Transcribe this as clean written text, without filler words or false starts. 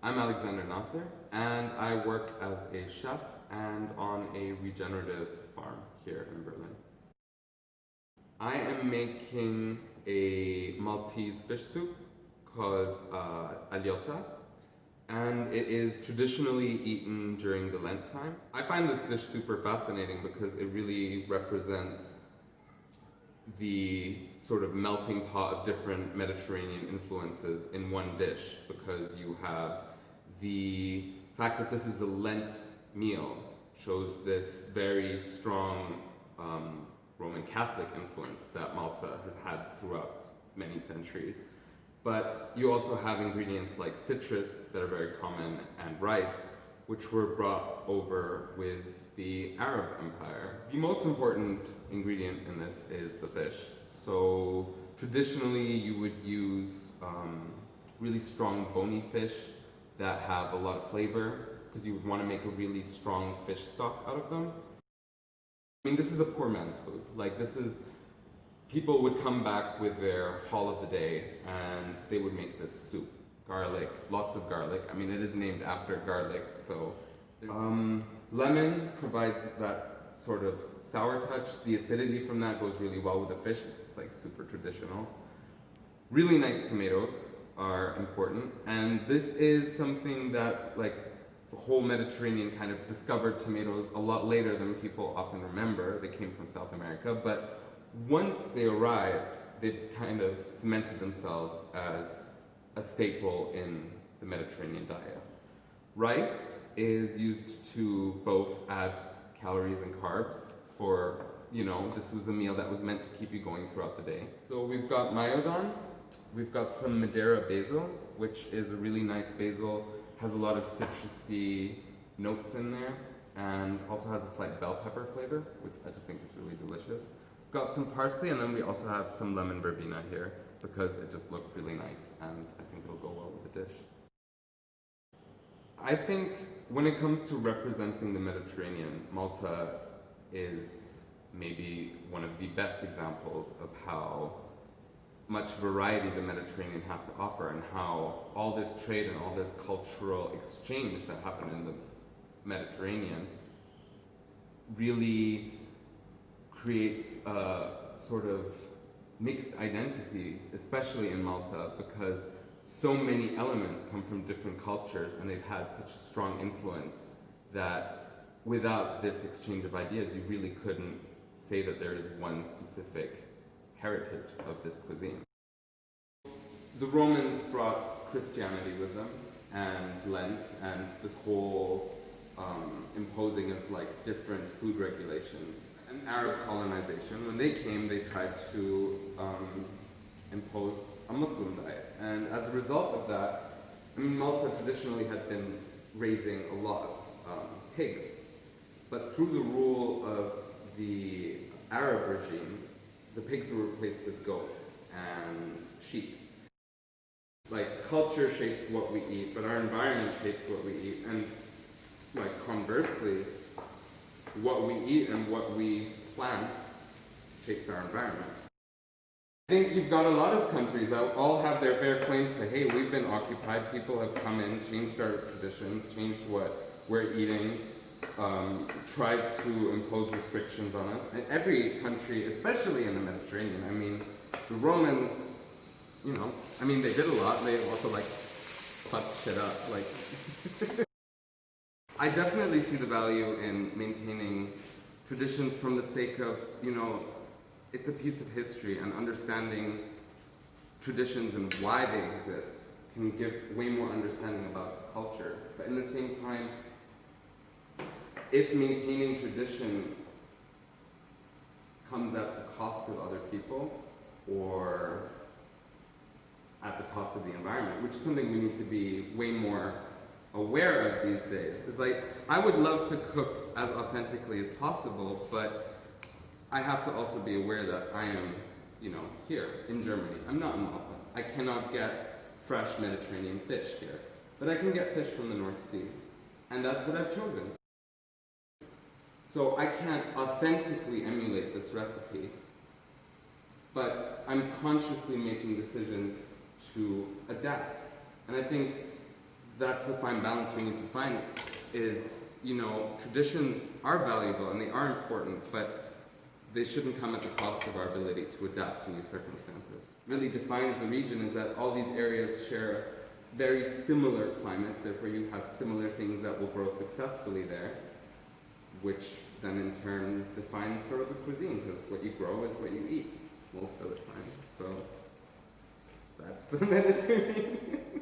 I'm Alexander Nasser, and I work as a chef and on a regenerative farm here in Berlin. I am making a Maltese fish soup called agliota, and it is traditionally eaten during the Lent time. I find this dish super fascinating because it really represents the sort of melting pot of different Mediterranean influences in one dish, because you have the fact that this is a Lent meal shows this very strong Roman Catholic influence that Malta has had throughout many centuries. But you also have ingredients like citrus that are very common and rice, which were brought over with the Arab Empire. The most important ingredient in this is the fish. So traditionally you would use really strong bony fish that have a lot of flavor, because you would want to make a really strong fish stock out of them. I mean, this is a poor man's food. Like, this is, people would come back with their haul of the day and they would make this soup. Garlic, lots of garlic. I mean, it is named after garlic, so. Lemon provides that sort of sour touch. The acidity from that goes really well with the fish. It's like super traditional. Really nice tomatoes are important, and this is something that, like, the whole Mediterranean kind of discovered tomatoes a lot later than people often remember. They came from South America, but once they arrived, they kind of cemented themselves as a staple in the Mediterranean diet. Rice is used to both add calories and carbs for, you know, this was a meal that was meant to keep you going throughout the day. So we've got myodon, we've got some Madeira basil, which is a really nice basil, has a lot of citrusy notes in there, and also has a slight bell pepper flavor, which I just think is really delicious. We've got some parsley, and then we also have some lemon verbena here, because it just looked really nice, and I think it'll go well with the dish. I think when it comes to representing the Mediterranean, Malta is maybe one of the best examples of how much variety the Mediterranean has to offer, and how all this trade and all this cultural exchange that happened in the Mediterranean really creates a sort of mixed identity, especially in Malta, because so many elements come from different cultures and they've had such a strong influence that without this exchange of ideas, you really couldn't say that there is one specific heritage of this cuisine. The Romans brought Christianity with them, and Lent, and this whole imposing of like different food regulations. And Arab colonization, when they came, they tried to impose a Muslim diet. And as a result of that, I mean, Malta traditionally had been raising a lot of pigs. But through the rule of the Arab regime, the pigs were replaced with goats and sheep. Like, culture shapes what we eat, but our environment shapes what we eat. And like, conversely, what we eat and what we plant shapes our environment. I think you've got a lot of countries that all have their fair claim to, hey, we've been occupied, people have come in, changed our traditions, changed what we're eating, tried to impose restrictions on us. And every country, especially in the Mediterranean, I mean, the Romans, you know, I mean, they did a lot, they also, like, fucked shit up, like. I definitely see the value in maintaining traditions from the sake of, you know, it's a piece of history, and understanding traditions and why they exist can give way more understanding about culture. But in the same time, if maintaining tradition comes at the cost of other people or at the cost of the environment, which is something we need to be way more aware of these days. It's like, I would love to cook as authentically as possible, but I have to also be aware that I am, you know, here in Germany. I'm not in Malta. I cannot get fresh Mediterranean fish here, but I can get fish from the North Sea, and that's what I've chosen. So I can't authentically emulate this recipe, but I'm consciously making decisions to adapt. And I think that's the fine balance we need to find is, you know, traditions are valuable and they are important, but they shouldn't come at the cost of our ability to adapt to new circumstances. Really defines the region is that all these areas share very similar climates, therefore you have similar things that will grow successfully there, which then in turn defines sort of the cuisine, because what you grow is what you eat most of the time. So that's the Mediterranean.